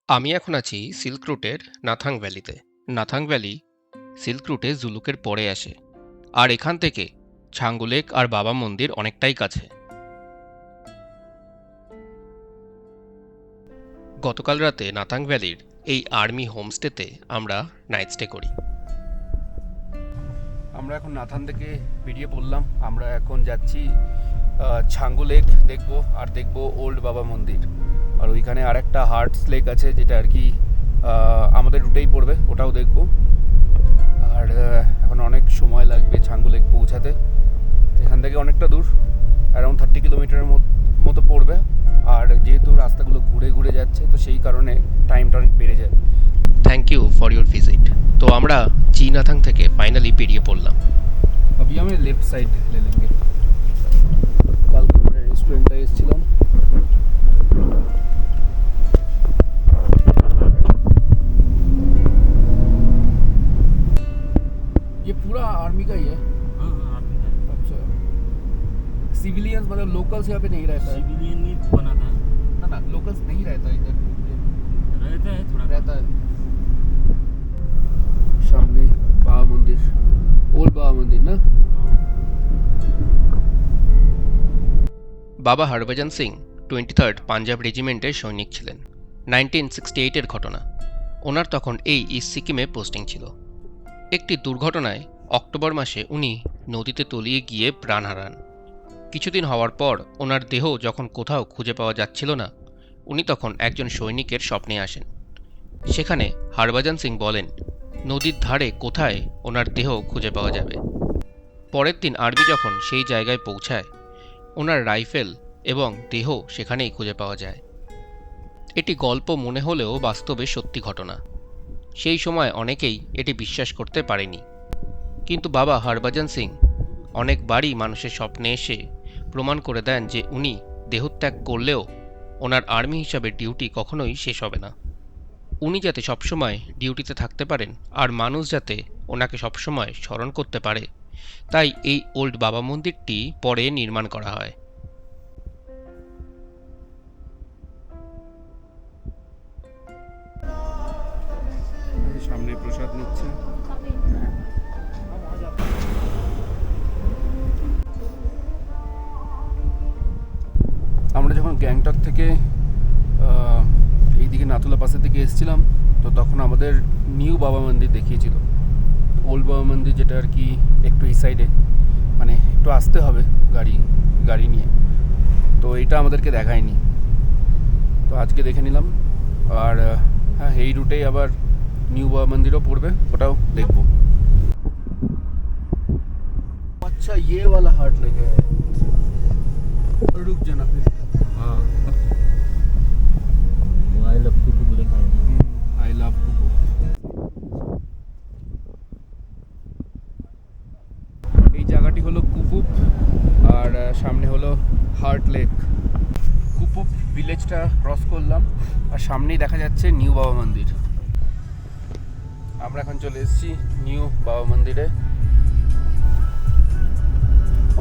আমি এখন আছি সিল্ক রুটের নাথাং ভ্যালিতে। নাথাং ভ্যালি সিল্ক রুটে জুলুকের পরে আসে, আর এখান থেকে ছাঙ্গু লেক আর বাবা মন্দির অনেকটাই কাছে। গতকাল রাতে নাথাং ভ্যালির এই আর্মি হোমস্টেতে আমরা নাইট স্টে করি। আমরা এখন নাথান থেকে বেরিয়ে পড়লাম। আমরা এখন যাচ্ছি ছাঙ্গু লেক দেখবো, আর দেখবো ওল্ড বাবা মন্দির। আর ওইখানে আরেকটা হার্টস লেক আছে, যেটা আর কি আমাদের রুটেই পড়বে, ওটাও দেখবো। আর এখন অনেক সময় লাগবে ছাঙ্গু লেক পৌঁছাতে। এখান থেকে অনেকটা দূর, অ্যারাউন্ড 30 কিলোমিটারের মতো পড়বে। আর যেহেতু রাস্তাগুলো ঘুরে ঘুরে যাচ্ছে, তো সেই কারণে টাইমটা অনেক বেড়ে যায়। Thank you for your visit. তো আমরা নাথাং থেকে ফাইনালি বেরিয়ে পড়লাম। अभी हमें लेफ्ट साइड ले लेंगे। कल আমরা রেস্টুরেন্টে এসেছিলাম। ये पूरा आर्मी का ही है। हाँ आर्मी का अच्छा, सिविलियंस मतलब लोकल्स यहाँ पे नहीं रहता है? सिविलियन नहीं बना था। ना ना, लोकल्स नहीं रहता इधर। रहता है थोड़ा रहता है। सामने बाबा मंदिर, ओल्ड बाबा मंदिर ना। বাবা হরভজন সিং 23rd পাঞ্জাব রেজিমেন্টের সৈনিক ছিলেন। 1968-এর ঘটনা। ওনার তখন এই ইস্ট সিকিমে পোস্টিং ছিল। একটি দুর্ঘটনায় অক্টোবর মাসে উনি নদীতে তলিয়ে গিয়ে প্রাণ হারান। কিছুদিন হওয়ার পর ওনার দেহ যখন কোথাও খুঁজে পাওয়া যাচ্ছিল না, উনি তখন একজন সৈনিকের স্বপ্নে আসেন। সেখানে হরভজন সিং বলেন নদীর ধারে কোথায় ওনার দেহ খুঁজে পাওয়া যাবে। পরের দিন আর্মি যখন সেই জায়গায় পৌঁছায়, ওনার রাইফেল এবং দেহ সেখানেই খুঁজে পাওয়া যায়। এটি গল্প মনে হলেও বাস্তবে সত্যি ঘটনা। সেই সময় অনেকেই এটি বিশ্বাস করতে পারেনি, কিন্তু বাবা হরভজন সিং অনেকবারই মানুষের স্বপ্নে এসে প্রমাণ করে দেন যে উনি দেহত্যাগ করলেও ওনার আর্মি হিসাবে ডিউটি কখনোই শেষ হবে না। উনি যাতে সবসময় ডিউটিতে থাকতে পারেন আর মানুষ যাতে ওনাকে সবসময় স্মরণ করতে পারে, তাই এই ওল্ড বাবা মন্দিরটি পরে নির্মাণ করা হয়। সামনে প্রসাদ নিচ্ছে। আমরা যখন গ্যাংটক থেকে এইদিকে নাথুলা পাসের দিকে এসেছিলাম, তো তখন আমাদের নিউ বাবা মন্দির দেখিয়েছিল। ওল্ড বাবা মন্দির যেটা আর কি একটু এই সাইডে, মানে একটু আসতে হবে গাড়ি নিয়ে, তো এটা আমাদেরকে দেখায়নি। তো আজকে দেখে নিলাম। আর হ্যাঁ, এই রুটেই আবার নিউ বাবা মন্দিরও পড়বে, ওটাও দেখবো। अच्छा ये वाला हार्ट लेके है। रुक जाना फिर। हाँ वो आई लव कुकू लिखा है। I love Kuku. এই জায়গাটি হলো কুপুপ, আর সামনে হলো হার্ট লেক। কুপুপ ভিলেজটা ক্রস করলাম, আর সামনেই দেখা যাচ্ছে নিউ বাবা মন্দির। আমরা এখন চলে এসেছি নিউ বাবা মন্দিরে।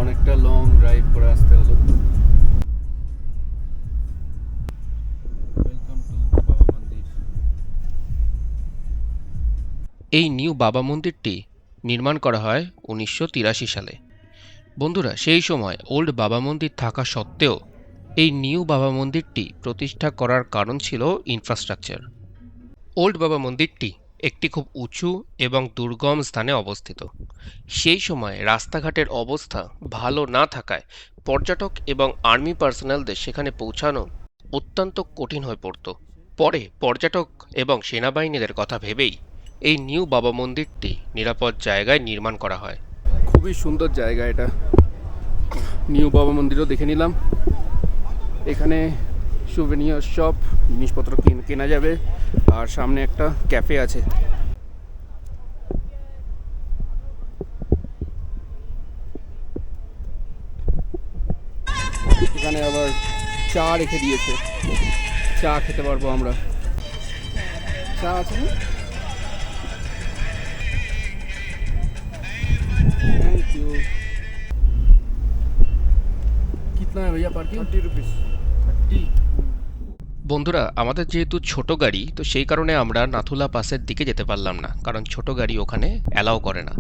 অনেকটা লং ড্রাইভ করে আসতে হলো। ওয়েলকাম টু বাবা মন্দির। এই নিউ বাবা মন্দিরটি নির্মাণ করা হয় 1983 সালে। বন্ধুরা, সেই সময় ওল্ড বাবা মন্দির থাকা সত্ত্বেও এই নিউ বাবা মন্দিরটি প্রতিষ্ঠা করার কারণ ছিল ইনফ্রাস্ট্রাকচার। ওল্ড বাবা মন্দিরটি একটি খুব উঁচু এবং দুর্গম স্থানে অবস্থিত। সেই সময় রাস্তাঘাটের অবস্থা ভালো না থাকায় পর্যটক এবং আর্মি পার্সোনালদের সেখানে পৌঁছানো অত্যন্ত কঠিন হয়ে পড়ত। পরে পর্যটক এবং সেনাবাহিনীদের কথা ভেবেই এই নিউ বাবা মন্দিরটি নিরাপদ জায়গায় নির্মাণ করা হয়। খুবই সুন্দর জায়গা এটা। নিউ বাবা মন্দিরও দেখে নিলাম। এখানে সুভেনিয়ার শপ, জিনিসপত্র কেনা যাবে, আর সামনে একটা ক্যাফে আছে। এখানে আবার চা রেখে দিয়েছে, চা খেতে পারবো আমরা। চা আছে না? Thank you. कितना है भैया पार्किंग? 30 रुपीज़। 30। বন্ধুরা, আমাদের যেহেতু ছোট গাড়ি, তো সেই কারণে আমরা নাথুলা পাসের দিকে যেতে পারলাম না, কারণ ছোট গাড়ি ওখানে অ্যালাউ করে না।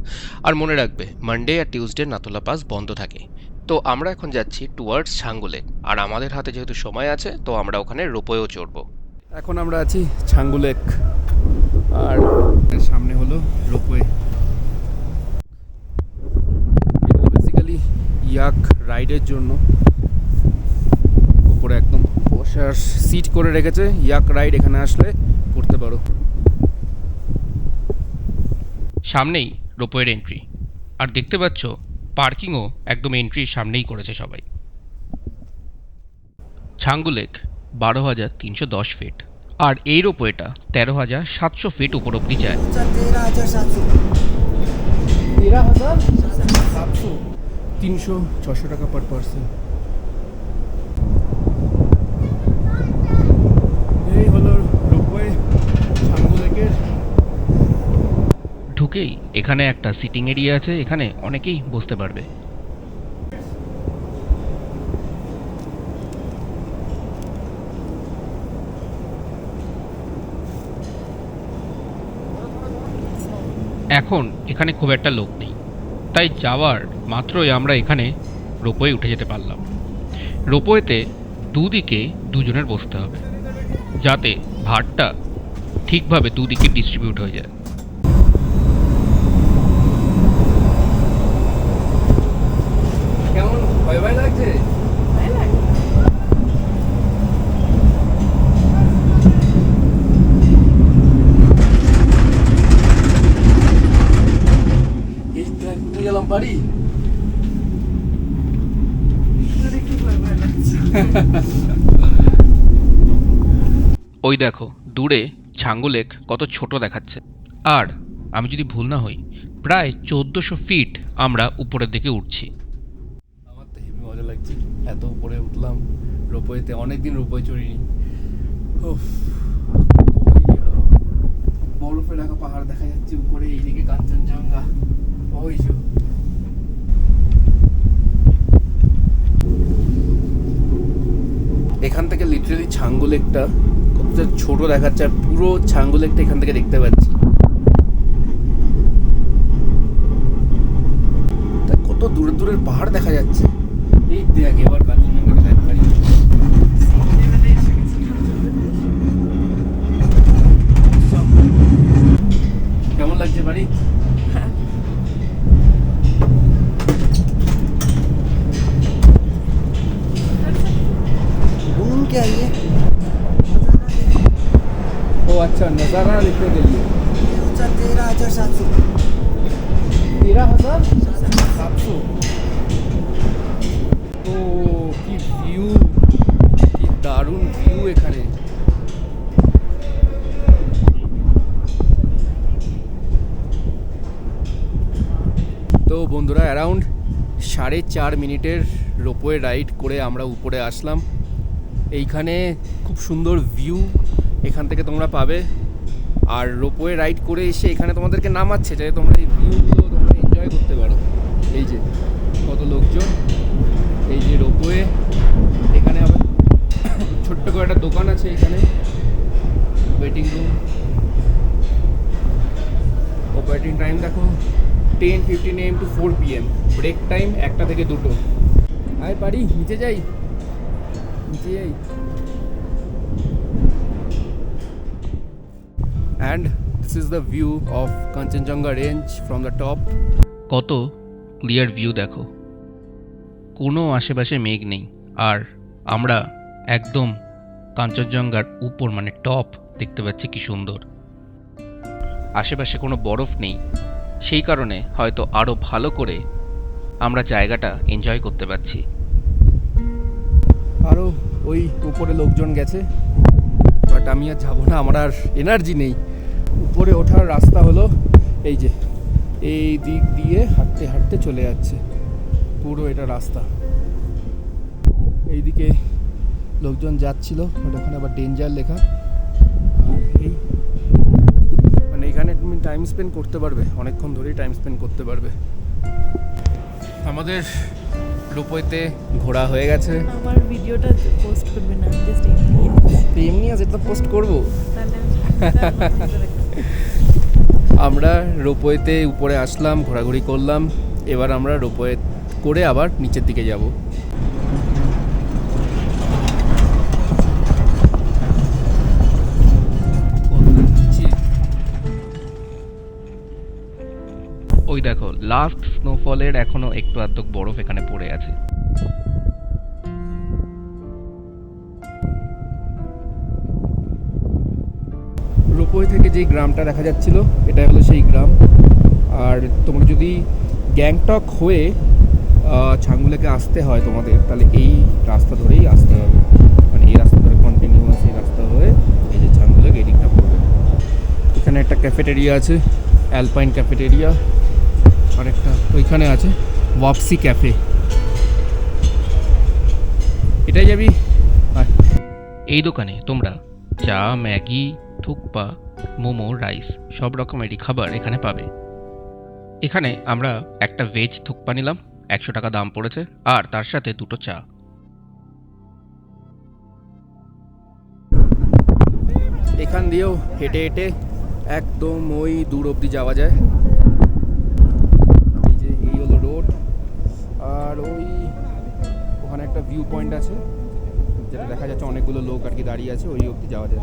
আর মনে রাখবে, মানডে আর টিউসডে নাথুলা পাস বন্ধ থাকে। তো আমরা এখন যাচ্ছি টুয়ার্ডস ছাঙ্গু লেক, আর আমাদের হাতে যেহেতু সময় আছে, তো আমরা ওখানে রোপওয়েও চড়বো। এখন আমরা আছি ছাঙ্গু লেক, আর সামনে হলো রোপওয়ে। এগুলো বেসিক্যালি ইয়াক রাইডের জন্য, উপরে একদম বসার সিট করে রেখেছে। ইয়াক রাইড এখানে আসলে করতে পারো। সামনেই রোপওয়ের এন্ট্রি, আর দেখতে পাচ্ছ পার্কিংও একদম এন্ট্রির সামনেই করেছে সবাই। ছাঙ্গু লেক 12,310 ফিট, আর এই রোপওয়েটা 13,700 ফিট উপর অব্দি যায়। 13,700 300-600 টাকা পার পার্সন। এই হলো রোপওয়ে ছাঙ্গু লেকের। ঢুকেই এখানে একটা সিটিং এরিয়া আছে, এখানে অনেকেই বসতে পারবে। এখন এখানে খুব একটা লোক নেই, তাই যাওয়ার মাত্রই আমরা এখানে রোপওয়ে উঠে যেতে পারলাম। রোপওয়েতে দুদিকে দুজনের বসতে হবে, যাতে ভারটা ঠিকভাবে দুদিকে ডিস্ট্রিবিউট হয়ে যায়। কেমন ভয় ভয় লাগছে? এই তো উঠে গেলাম বাড়ি। ওই দেখো দূরে ছাঙ্গু লেক কত ছোট দেখাচ্ছে। আর আমি যদি ভুল না হই, প্রায় 1400 ফিট আমরা উপরের দিকে উঠছি। আমার তো হেভি মজা লাগছে, এত উপরে উঠলাম রোপওয়েতে। অনেকদিন রোপওয়ে চড়িনি। উফ, বরফে ঢাকা পাহাড় দেখা যাচ্ছে উপরে, এইদিকে কাঞ্চনজঙ্ঘা। ওই যে এখান থেকে লিটারালি ছাঙ্গু লেকটা কতটা ছোট দেখাচ্ছে, আর পুরো ছাঙ্গু লেকটা এখান থেকে দেখতে পাচ্ছি। তা কত দূরে দূরের পাহাড় দেখা যাচ্ছে। এই দেখ এবার কাঞ্চনজঙ্ঘাটা দেখ পারি। কেমন লাগছে বাড়ি? क्या है ও আচ্ছা, নজারা লিখতে গেলি। 13,700 13,700। ও কি ভিউ, কি দারুণ ভিউ এখানে। তো বন্ধুরা, অ্যারাউন্ড 4.5 মিনিটের রোপওয়ে রাইড করে আমরা উপরে আসলাম। এইখানে খুব সুন্দর ভিউ এখান থেকে তোমরা পাবে। আর রোপওয়ে রাইড করে এসে এখানে তোমাদেরকে নামাচ্ছে, যাতে তোমরা এই ভিউগুলো তোমরা এনজয় করতে পারো। এই যে কত লোকজন, এই যে রোপওয়ে। এখানে আবার ছোট্ট করে একটা দোকান আছে, এখানে ওয়েটিং রুম। অপারেটিং টাইম দেখো 10:15 AM to 4 PM। Break time 1টা থেকে 2টো। আয় পারি, নিচে যাই, নিচে যাই। And this is the view of Kanchenjunga range from the top. কত ক্লিয়ার ভিউ দেখো, কোনো আশেপাশে মেঘ নেই, আর আমরা একদম কাঞ্চনজঙ্ঘার উপর মানে টপ দেখতে পাচ্ছি। কি সুন্দর, আশেপাশে কোনো বরফ নেই, সেই কারণে হয়তো আরও ভালো করে আমরা জায়গাটা এনজয় করতে পারছি। আরও ওই উপরে লোকজন গেছে, বাট আমি আর যাবো না, আমার আর এনার্জি নেই। উপরে ওঠার রাস্তা হলো এই যে, এই দিক দিয়ে হাঁটতে হাঁটতে চলে যাচ্ছে পুরো এটা রাস্তা। এইদিকে লোকজন যাচ্ছিল, ওখানে আবার ডেঞ্জার লেখা। আর এই মানে এখানে তুমি টাইম স্পেন্ড করতে পারবে, অনেকক্ষণ ধরেই টাইম স্পেন্ড করতে পারবে। আমাদের রোপওয়েতে ঘোরা হয়ে গেছে। আমার ভিডিওটা পোস্ট করবে না, জাস্ট এমনি আছে, এটা পোস্ট করবো। তাহলে আমরা রোপওয়েতে উপরে আসলাম, ঘোরাঘুরি করলাম, এবার আমরা রোপওয়ে করে আবার নিচের দিকে যাব। ওই দেখো লাস্ট স্নোফলের এখনো একটু আধটু বরফ এখানে পড়ে আছে। রোপওয়ে থেকে যেই গ্রামটা দেখা যাচ্ছিল এটা হলো সেই গ্রাম। আর তোমরা যদি গ্যাংটক হয়ে ছাঙ্গুলেকে আসতে হয় তোমাদের, তাহলে এই রাস্তা ধরেই আসতে হবে, মানে এই রাস্তা ধরে কন্টিনিউয়াস এই রাস্তা হয়ে এই যে ছাঙ্গুলেক এই দিকটা পড়বে। এখানে একটা ক্যাফেটেরিয়া আছে, অ্যালপাইন ক্যাফেটেরিয়া, আর একটা ওইখানে আছে ওয়াপসি ক্যাফে। এটাই যাবি? এই দোকানে তোমরা চা, ম্যাগি, থুকপা, মোমো, রাইস সব রকমেরই খাবার এখানে পাবে। এখানে আমরা একটা ভেজ থুকপা নিলাম, 100 টাকা দাম পড়েছে, আর তার সাথে দুটো চা। এখান দিয়েও হেঁটে হেঁটে একদম ওই দূর অবধি যাওয়া যায়। এই যে এই হলো রোড, আর ওই ওখানে একটা ভিউ পয়েন্ট আছে যেটা দেখা যাচ্ছে অনেকগুলো লোক আর কি দাঁড়িয়ে আছে, ওই অবধি যাওয়া যায়।